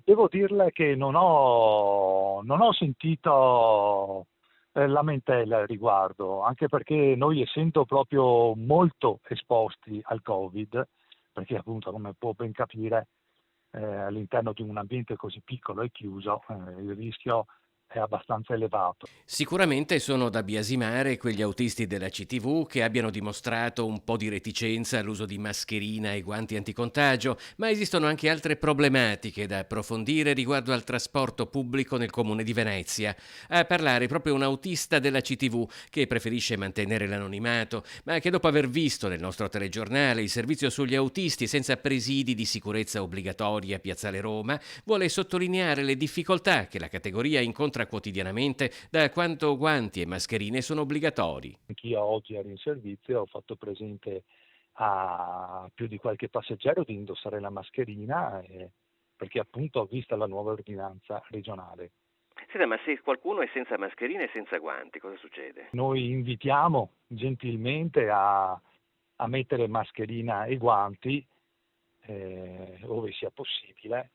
Devo dirle che non ho sentito lamentele al riguardo, anche perché noi essendo proprio molto esposti al Covid, perché appunto come può ben capire all'interno di un ambiente così piccolo e chiuso il rischio è abbastanza elevato. Sicuramente sono da biasimare quegli autisti della CTV che abbiano dimostrato un po' di reticenza all'uso di mascherina e guanti anticontagio, ma esistono anche altre problematiche da approfondire riguardo al trasporto pubblico nel comune di Venezia. A parlare proprio un autista della CTV che preferisce mantenere l'anonimato, ma che dopo aver visto nel nostro telegiornale il servizio sugli autisti senza presidi di sicurezza obbligatoria a Piazzale Roma, vuole sottolineare le difficoltà che la categoria incontra quotidianamente da quanto guanti e mascherine sono obbligatori. Anch'io oggi ero in servizio e ho fatto presente a più di qualche passeggero di indossare la mascherina perché appunto ho vista la nuova ordinanza regionale. Senta, ma se qualcuno è senza mascherine e senza guanti, cosa succede? Noi invitiamo gentilmente a mettere mascherina e guanti ove sia possibile,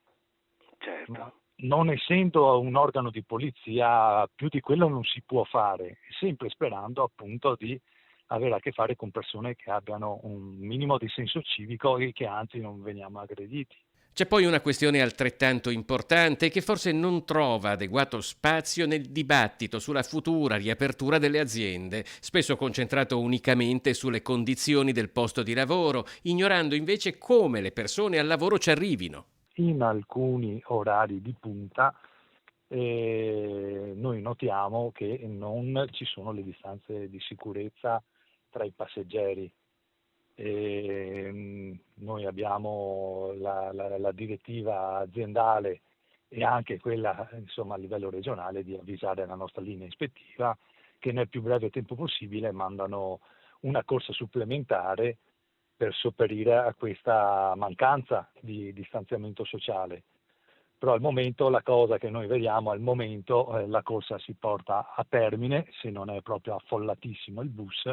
Certo. ma non essendo un organo di polizia più di quello non si può fare, sempre sperando appunto di avere a che fare con persone che abbiano un minimo di senso civico e che anzi non veniamo aggrediti. C'è poi una questione altrettanto importante che forse non trova adeguato spazio nel dibattito sulla futura riapertura delle aziende, spesso concentrato unicamente sulle condizioni del posto di lavoro, ignorando invece come le persone al lavoro ci arrivino. In alcuni orari di punta noi notiamo che non ci sono le distanze di sicurezza tra i passeggeri. Noi abbiamo la direttiva aziendale e anche quella insomma, a livello regionale di avvisare la nostra linea ispettiva che nel più breve tempo possibile mandano una corsa supplementare per sopperire a questa mancanza di distanziamento sociale. Però al momento la cosa che noi vediamo, al momento la corsa si porta a termine, se non è proprio affollatissimo il bus,